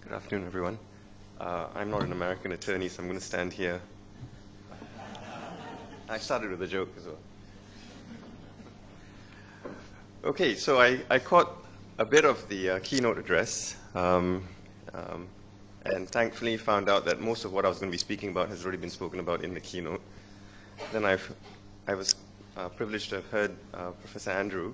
Good afternoon, everyone. I'm not an American attorney, so I'm going to stand here. I started with a joke as well. Okay, so I caught a bit of the keynote address, and thankfully found out that most of what I was going to be speaking about has already been spoken about in the keynote. Then I was privileged to have heard Professor Andrew,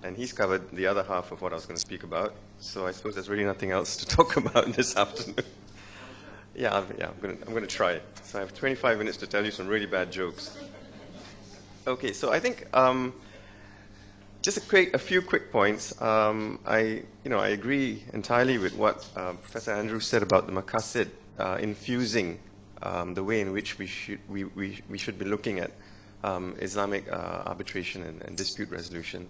and he's covered the other half of what I was going to speak about. So I suppose there's really nothing else to talk about this afternoon. I'm going to try. So I have 25 minutes to tell you some really bad jokes. Okay, so I think just a few quick points. I agree entirely with what Professor Andrew said about the maqasid infusing the way in which we should be looking at Islamic arbitration and dispute resolution.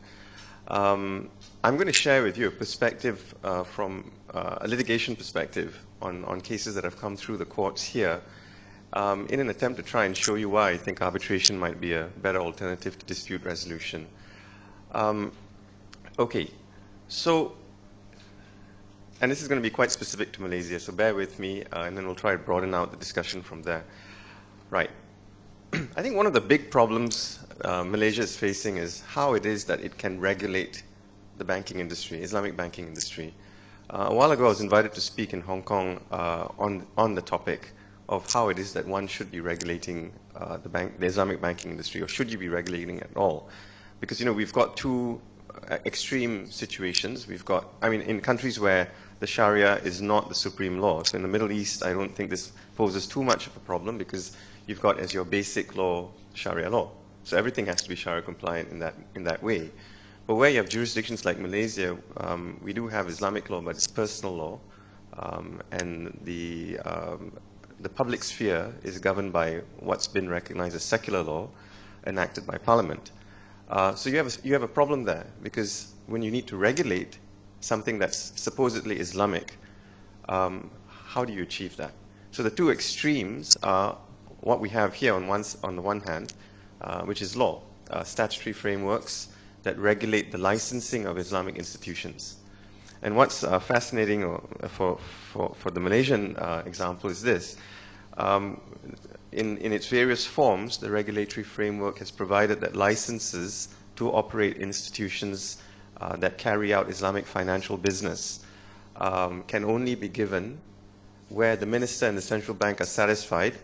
I'm going to share with you a perspective from a litigation perspective on cases that have come through the courts here in an attempt to try and show you why I think arbitration might be a better alternative to dispute resolution. Okay, so, and this is going to be quite specific to Malaysia, so bear with me, and then we'll try to broaden out the discussion from there. Right. I think one of the big problems Malaysia is facing is how it is that it can regulate the banking industry, Islamic banking industry. A while ago, I was invited to speak in Hong Kong on the topic of how it is that one should be regulating the Islamic banking industry, or should you be regulating at all? Because, we've got two extreme situations. We've got, in countries where the Sharia is not the supreme law. So in the Middle East, I don't think this poses too much of a problem because you've got as your basic law Sharia law. So everything has to be Sharia compliant in that way. But where you have jurisdictions like Malaysia, we do have Islamic law, but it's personal law, and the public sphere is governed by what's been recognized as secular law enacted by Parliament. So you have a problem there, because when you need to regulate something that's supposedly Islamic, how do you achieve that? So the two extremes are what we have here on the one hand, which is law, statutory frameworks that regulate the licensing of Islamic institutions. And what's fascinating for the Malaysian example is this. In its various forms, the regulatory framework has provided that licenses to operate institutions that carry out Islamic financial business can only be given where the minister and the central bank are satisfied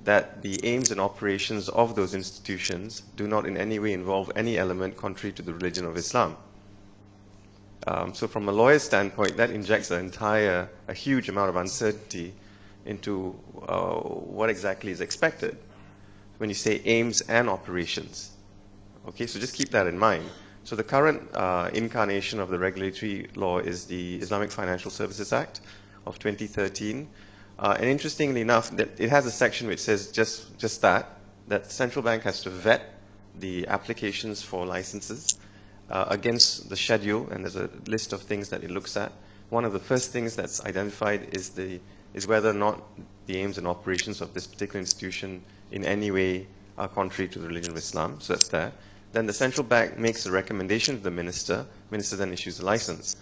that the aims and operations of those institutions do not in any way involve any element contrary to the religion of Islam. So from a lawyer's standpoint, that injects a huge amount of uncertainty into what exactly is expected when you say aims and operations. Okay, so just keep that in mind. So the current incarnation of the regulatory law is the Islamic Financial Services Act of 2013. And interestingly enough, it has a section which says just that the central bank has to vet the applications for licenses against the schedule, and there's a list of things that it looks at. One of the first things that's identified is whether or not the aims and operations of this particular institution in any way are contrary to the religion of Islam. So that's there. Then the central bank makes a recommendation to the minister. Minister then issues the license.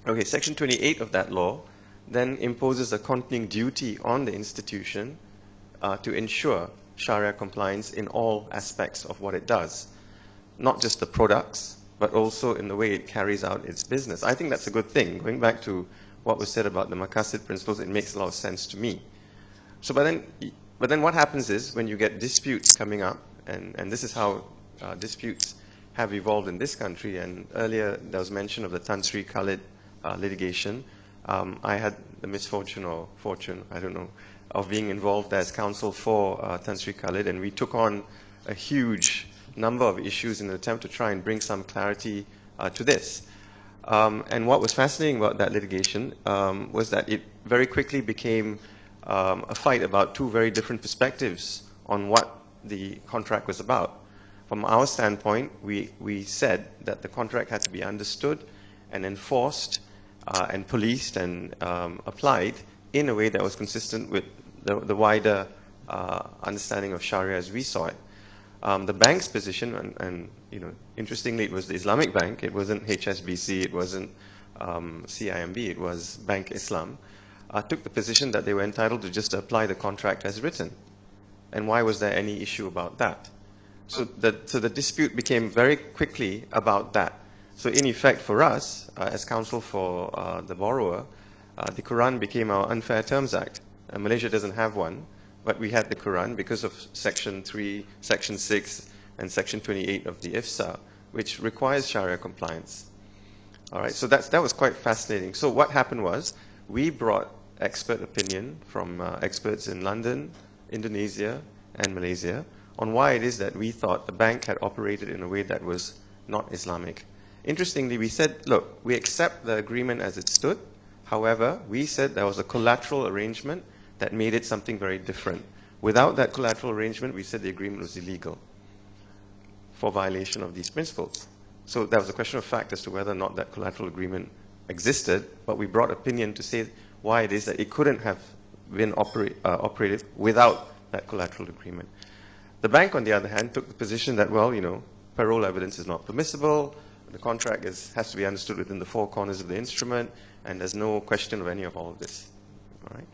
Okay, Section 28 of that law then imposes a accompanying duty on the institution to ensure Sharia compliance in all aspects of what it does. Not just the products, but also in the way it carries out its business. I think that's a good thing. Going back to what was said about the maqasid principles, it makes a lot of sense to me. So, but then what happens is when you get disputes coming up, and this is how disputes have evolved in this country, and earlier there was mention of the Tan Sri Khalid litigation. I had the misfortune or fortune, I don't know, of being involved as counsel for Tan Sri Khalid, and we took on a huge number of issues in an attempt to try and bring some clarity to this. And what was fascinating about that litigation was that it very quickly became a fight about two very different perspectives on what the contract was about. From our standpoint, we said that the contract had to be understood and enforced and policed and applied in a way that was consistent with the wider understanding of Sharia as we saw it. The bank's position, and interestingly, it was the Islamic bank. It wasn't HSBC. It wasn't CIMB. It was Bank Islam. took the position that they were entitled to just apply the contract as written. And why was there any issue about that? So the dispute became very quickly about that. So in effect, for us, as counsel for the borrower, the Quran became our Unfair Terms Act. Malaysia doesn't have one, but we had the Quran because of Section 3, Section 6, and Section 28 of the IFSA, which requires Sharia compliance. All right, so that was quite fascinating. So what happened was, we brought expert opinion from experts in London, Indonesia, and Malaysia on why it is that we thought the bank had operated in a way that was not Islamic. Interestingly, we said, look, we accept the agreement as it stood. However, we said there was a collateral arrangement that made it something very different. Without that collateral arrangement, we said the agreement was illegal for violation of these principles. So that was a question of fact as to whether or not that collateral agreement existed, but we brought opinion to say why it is that it couldn't have been operated without that collateral agreement. The bank, on the other hand, took the position that, well, parole evidence is not permissible, the contract has to be understood within the four corners of the instrument, and there's no question of any of all of this. All right?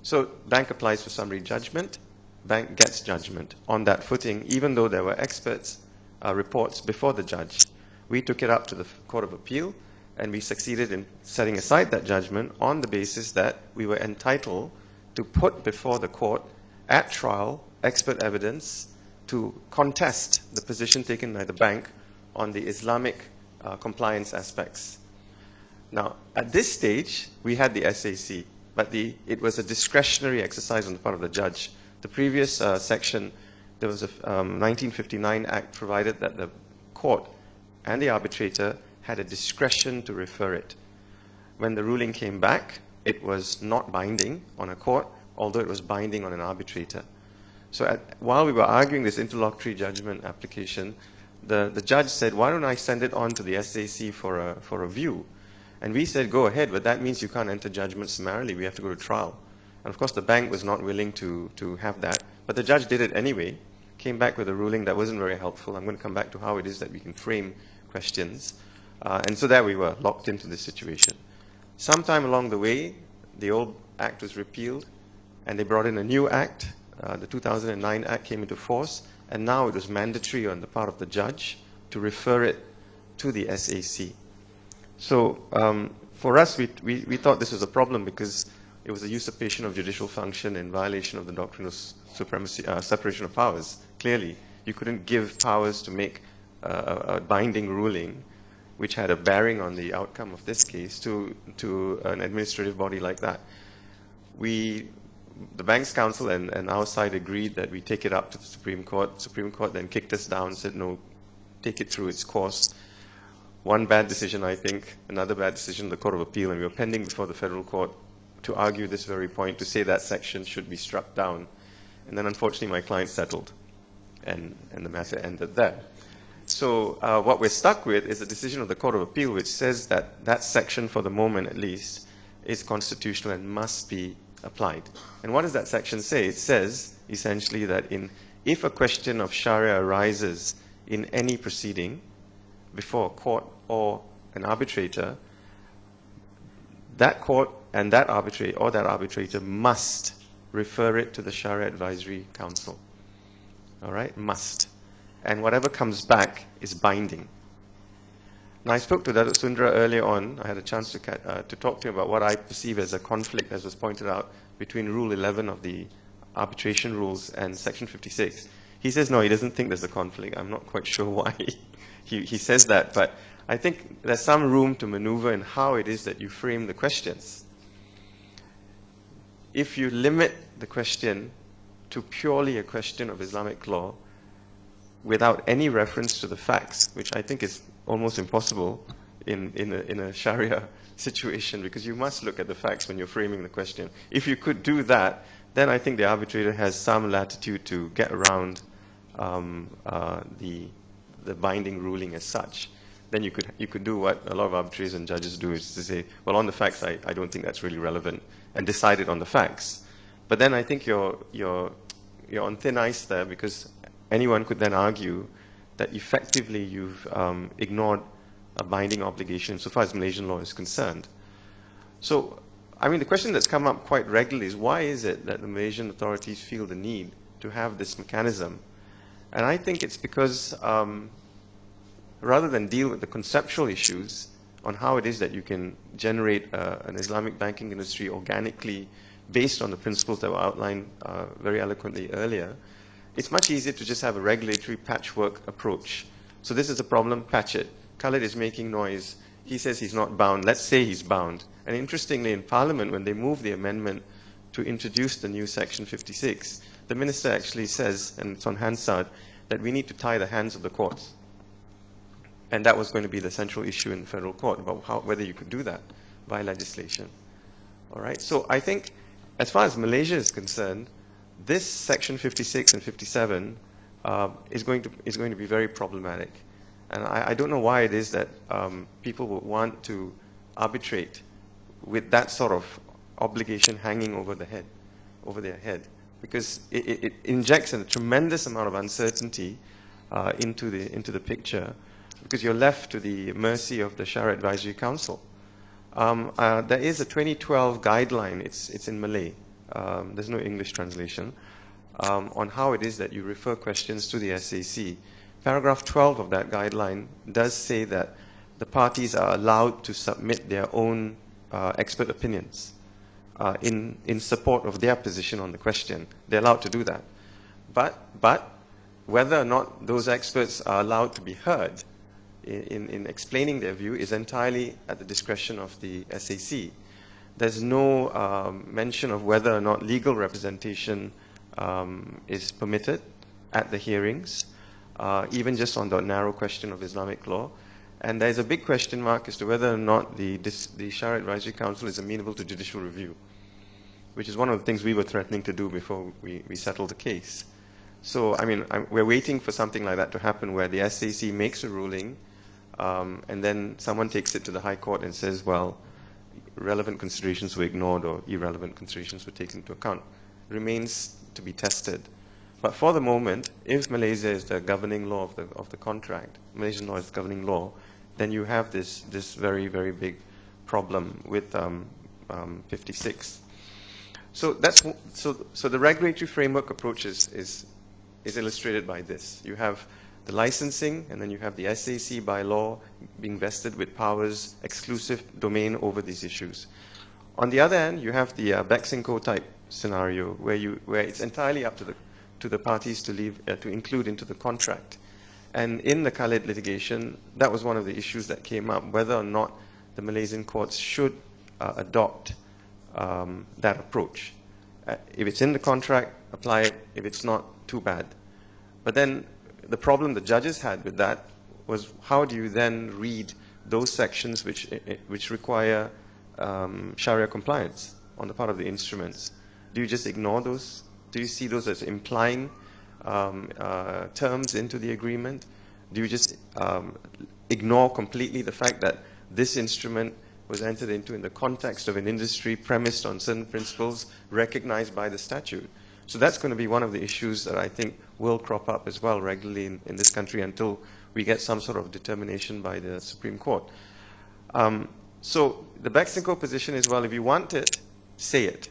So bank applies for summary judgment, bank gets judgment on that footing, even though there were experts' reports before the judge. We took it up to the Court of Appeal, and we succeeded in setting aside that judgment on the basis that we were entitled to put before the court at trial expert evidence to contest the position taken by the bank on the Islamic compliance aspects. Now, at this stage, we had the SAC, but it was a discretionary exercise on the part of the judge. The previous section, there was a 1959 Act provided that the court and the arbitrator had a discretion to refer it. When the ruling came back, it was not binding on a court, although it was binding on an arbitrator. So while we were arguing this interlocutory judgment application, the judge said, why don't I send it on to the SAC for a view? And we said, go ahead, but that means you can't enter judgment summarily. We have to go to trial. And of course, the bank was not willing to have that. But the judge did it anyway, came back with a ruling that wasn't very helpful. I'm going to come back to how it is that we can frame questions. And so there we were, locked into this situation. Sometime along the way, the old act was repealed, and they brought in a new act. The 2009 Act came into force, and now it was mandatory on the part of the judge to refer it to the SAC. So for us, we thought this was a problem because it was a usurpation of judicial function in violation of the doctrine of supremacy, separation of powers. Clearly, you couldn't give powers to make a binding ruling which had a bearing on the outcome of this case to an administrative body like that. The bank's counsel and our side agreed that we take it up to the Supreme Court. Supreme Court then kicked us down, said no, take it through its course. One bad decision, I think, another bad decision, the Court of Appeal, and we were pending before the federal court to argue this very point, to say that section should be struck down. And then unfortunately my client settled, and the matter ended there. So what we're stuck with is a decision of the Court of Appeal which says that that section, for the moment at least, is constitutional and must be applied. And what does that section say? It says, essentially, that if a question of Sharia arises in any proceeding before a court or an arbitrator, that court and that arbitrator must refer it to the Sharia Advisory Council. All right? Must. And whatever comes back is binding. Now, I spoke to Datuk Sundra earlier on. I had a chance to talk to him about what I perceive as a conflict, as was pointed out, between Rule 11 of the arbitration rules and Section 56. He says, no, he doesn't think there's a conflict. I'm not quite sure why he says that, but I think there's some room to maneuver in how it is that you frame the questions. If you limit the question to purely a question of Islamic law without any reference to the facts, which I think is almost impossible in a Sharia situation, because you must look at the facts when you're framing the question. If you could do that, then I think the arbitrator has some latitude to get around the binding ruling as such. Then you could do what a lot of arbitrators and judges do, is to say, well, on the facts, I don't think that's really relevant, and decide it on the facts. But then I think you're on thin ice there, because anyone could then argue that effectively you've ignored a binding obligation so far as Malaysian law is concerned. So I mean, the question that's come up quite regularly is why is it that the Malaysian authorities feel the need to have this mechanism? And I think it's because rather than deal with the conceptual issues on how it is that you can generate an Islamic banking industry organically based on the principles that were outlined very eloquently earlier, it's much easier to just have a regulatory patchwork approach. So this is a problem, patch it. Khalid is making noise. He says he's not bound. Let's say he's bound. And interestingly, in Parliament, when they moved the amendment to introduce the new Section 56, the minister actually says, and it's on Hansard, that we need to tie the hands of the courts. And that was going to be the central issue in the federal court, about whether you could do that by legislation. All right. So I think, as far as Malaysia is concerned, this Section 56 and 57 is going to be very problematic. And I don't know why it is that people would want to arbitrate with that sort of obligation hanging over their head, because it injects a tremendous amount of uncertainty into the picture, because you're left to the mercy of the Sharia Advisory Council. There is a 2012 guideline. It's in Malay. There's no English translation on how it is that you refer questions to the SAC. Paragraph 12 of that guideline does say that the parties are allowed to submit their own expert opinions in support of their position on the question. They're allowed to do that. But whether or not those experts are allowed to be heard in explaining their view is entirely at the discretion of the SAC. There's no mention of whether or not legal representation is permitted at the hearings, even just on the narrow question of Islamic law. And there's a big question mark as to whether or not the Sharia Advisory Council is amenable to judicial review, which is one of the things we were threatening to do before we settled the case. So, I mean, we're waiting for something like that to happen, where the SAC makes a ruling, and then someone takes it to the High Court and says, well, relevant considerations were ignored or irrelevant considerations were taken into account. Remains to be tested. But for the moment, if Malaysia is the governing law of the contract, Malaysian law is the governing law, then you have this very, very big problem with 56. So the regulatory framework approach is illustrated by this. You have the licensing, and then you have the SAC by law being vested with powers, exclusive domain over these issues. On the other hand, you have the Bexinco type scenario where it's entirely up to the parties to include into the contract. And in the Khalid litigation, that was one of the issues that came up, whether or not the Malaysian courts should adopt that approach. If it's in the contract, apply it. If it's not, too bad. But then the problem the judges had with that was, how do you then read those sections which require Sharia compliance on the part of the instruments? Do you just ignore those? Do you see those as implying terms into the agreement? Do you just ignore completely the fact that this instrument was entered into in the context of an industry premised on certain principles recognized by the statute? So that's going to be one of the issues that I think will crop up as well regularly in this country until we get some sort of determination by the Supreme Court. So the Bexinco position is, well, if you want it, say it.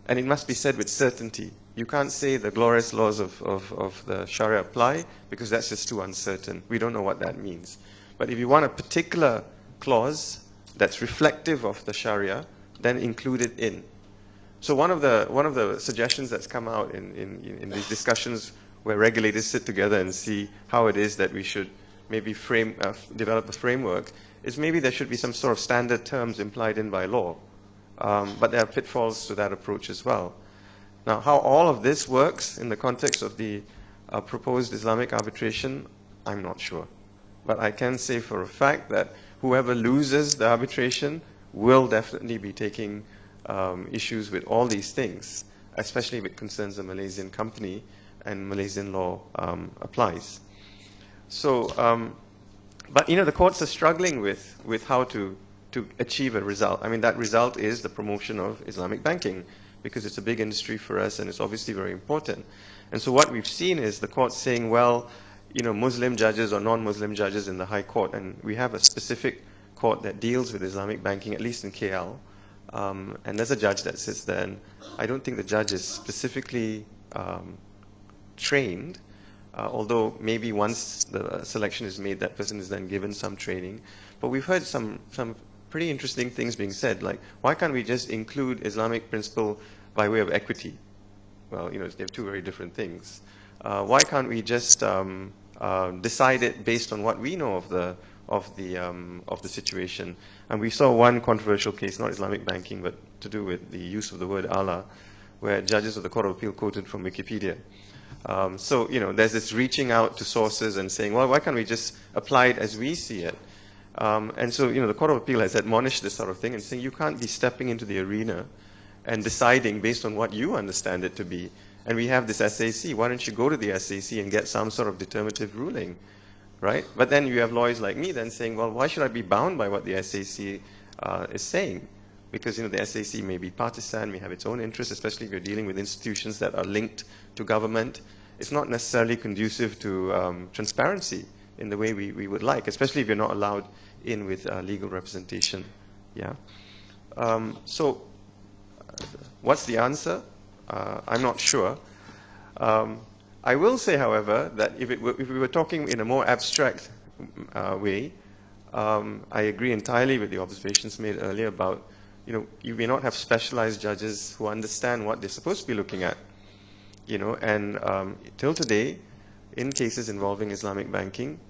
And it must be said with certainty. You can't say the glorious laws of the Sharia apply, because that's just too uncertain. We don't know what that means. But if you want a particular clause that's reflective of the Sharia, then include it in. So one of the suggestions that's come out in these discussions, where regulators sit together and see how it is that we should maybe develop a framework, is maybe there should be some sort of standard terms implied in by law. But there are pitfalls to that approach as well. Now, how all of this works in the context of the proposed Islamic arbitration, I'm not sure. But I can say for a fact that whoever loses the arbitration will definitely be taking issues with all these things, especially if it concerns a Malaysian company and Malaysian law applies. So, but the courts are struggling with how to achieve a result. I mean, that result is the promotion of Islamic banking, because it's a big industry for us and it's obviously very important. And so what we've seen is the court saying, well, Muslim judges or non-Muslim judges in the High Court, and we have a specific court that deals with Islamic banking, at least in KL, And there's a judge that sits there, and I don't think the judge is specifically trained, although maybe once the selection is made, that person is then given some training. But we've heard some pretty interesting things being said, like, why can't we just include Islamic principle by way of equity? Well, they're two very different things. Why can't we just decide it based on what we know of the situation? And we saw one controversial case, not Islamic banking, but to do with the use of the word Allah, where judges of the Court of Appeal quoted from Wikipedia. So, there's this reaching out to sources and saying, well, why can't we just apply it as we see it? And so, the Court of Appeal has admonished this sort of thing and saying you can't be stepping into the arena and deciding based on what you understand it to be. And we have this SAC. Why don't you go to the SAC and get some sort of determinative ruling, right? But then you have lawyers like me then saying, well, why should I be bound by what the SAC is saying? Because, the SAC may be partisan, may have its own interests, especially if you're dealing with institutions that are linked to government. It's not necessarily conducive to transparency in the way we would like, especially if you're not allowed in with legal representation. Yeah. So what's the answer? I'm not sure. I will say, however, that if we were talking in a more abstract way, I agree entirely with the observations made earlier about, you may not have specialized judges who understand what they're supposed to be looking at. And till today, in cases involving Islamic banking,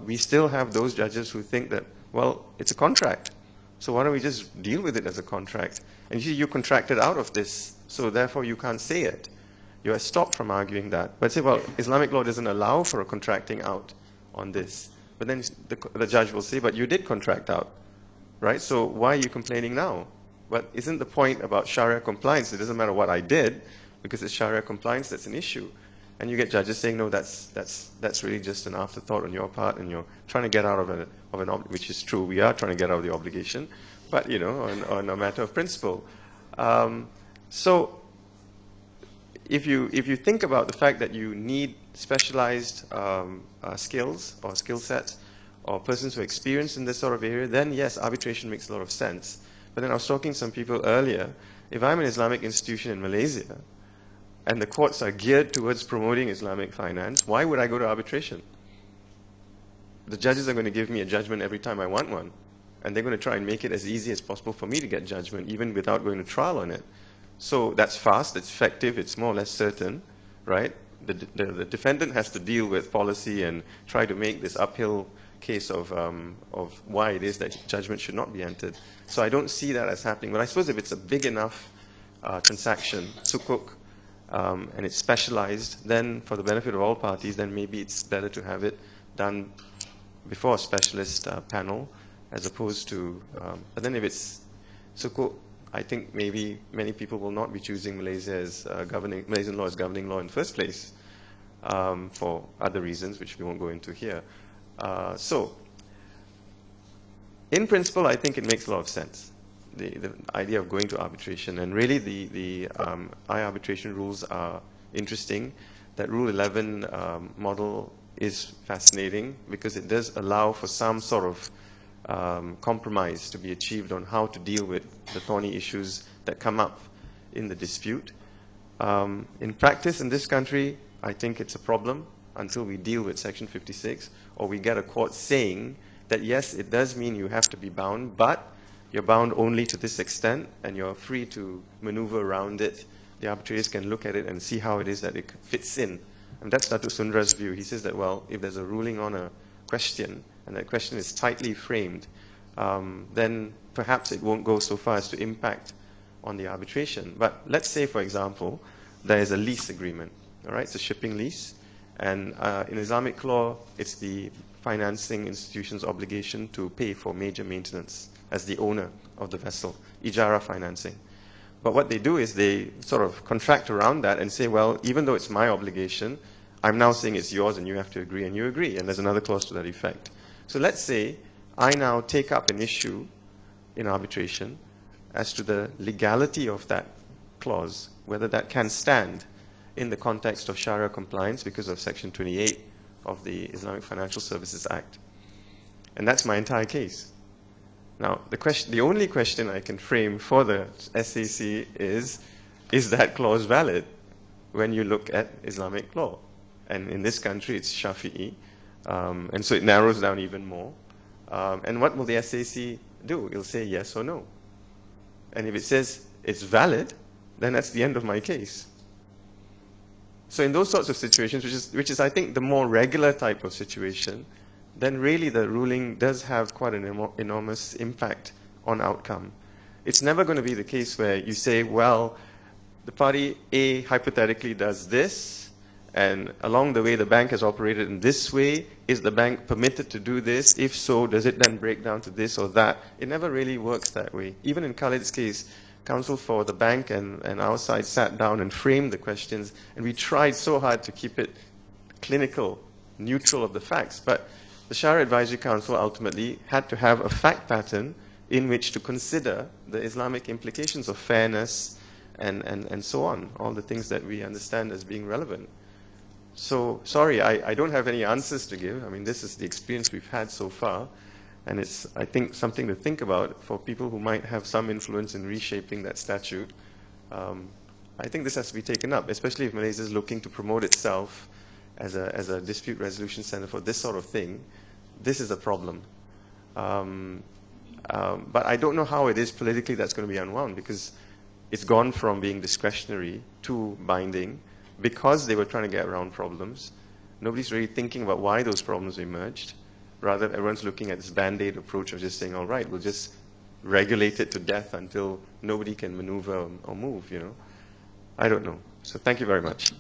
we still have those judges who think that, well, it's a contract, so why don't we just deal with it as a contract? And you contracted out of this, so therefore you can't say it. You are stopped from arguing that. But say, well, Islamic law doesn't allow for a contracting out on this. But then the judge will say, but you did contract out, right? So why are you complaining now? But isn't the point about Sharia compliance, it doesn't matter what I did, because it's Sharia compliance that's an issue. And you get judges saying, no, that's really just an afterthought on your part, and you're trying to get out of an which is true. We are trying to get out of the obligation, but on a matter of principle. So if you think about the fact that you need specialized skills or skill sets or persons who are experienced in this sort of area, then yes, arbitration makes a lot of sense. But then I was talking to some people earlier. If I'm an Islamic institution in Malaysia, and the courts are geared towards promoting Islamic finance, why would I go to arbitration? The judges are going to give me a judgment every time I want one. And they're going to try and make it as easy as possible for me to get judgment, even without going to trial on it. So that's fast, it's effective, it's more or less certain, right? The defendant has to deal with policy and try to make this uphill case of why it is that judgment should not be entered. So I don't see that as happening. But I suppose if it's a big enough transaction, sukuk, and it's specialized, then for the benefit of all parties, then maybe it's better to have it done before a specialist panel, as opposed to, but then if it's sukuk, I think maybe many people will not be choosing Malaysia as Malaysian law as governing law in the first place, for other reasons, which we won't go into here. So, in principle, I think it makes a lot of sense, the idea of going to arbitration. And really, the I-Arbitration rules are interesting. That Rule 11 model is fascinating because it does allow for some sort of compromise to be achieved on how to deal with the thorny issues that come up in the dispute. In practice in this country, I think it's a problem until we deal with Section 56, or we get a court saying that yes, it does mean you have to be bound, but you're bound only to this extent, and you're free to maneuver around it. The arbitrators can look at it and see how it is that it fits in. And that's Datuk Sundra's view. He says that, well, if there's a ruling on a question, and that question is tightly framed, then perhaps it won't go so far as to impact on the arbitration. But let's say, for example, there is a lease agreement. All right, it's a shipping lease. And in Islamic law, it's the financing institution's obligation to pay for major maintenance as the owner of the vessel, ijara financing. But what they do is they sort of contract around that and say, well, even though it's my obligation, I'm now saying it's yours and you have to agree, and you agree. And there's another clause to that effect. So let's say I now take up an issue in arbitration as to the legality of that clause, whether that can stand in the context of Sharia compliance because of Section 28 of the Islamic Financial Services Act. And that's my entire case. Now, the only question I can frame for the SAC is that clause valid when you look at Islamic law? And in this country, it's Shafi'i. And so it narrows down even more. And what will the SAC do? It'll say yes or no. And if it says it's valid, then that's the end of my case. So in those sorts of situations, which is I think, the more regular type of situation, then really the ruling does have quite an enormous impact on outcome. It's never going to be the case where you say, well, the party A hypothetically does this, and along the way the bank has operated in this way. Is the bank permitted to do this? If so, does it then break down to this or that? It never really works that way. Even in Khalid's case, counsel for the bank and our side sat down and framed the questions, and we tried so hard to keep it clinical, neutral of the facts. But the Sharia Advisory Council ultimately had to have a fact pattern in which to consider the Islamic implications of fairness and so on, all the things that we understand as being relevant. So, sorry, I don't have any answers to give. I mean, this is the experience we've had so far, and it's, I think, something to think about for people who might have some influence in reshaping that statute. I think this has to be taken up, especially if Malaysia is looking to promote itself as a dispute resolution center for this sort of thing. This is a problem. But I don't know how it is politically that's going to be unwound, because it's gone from being discretionary to binding because they were trying to get around problems. Nobody's really thinking about why those problems emerged. Rather, everyone's looking at this band-aid approach of just saying, all right, we'll just regulate it to death until nobody can maneuver or move, you know. I don't know. So thank you very much.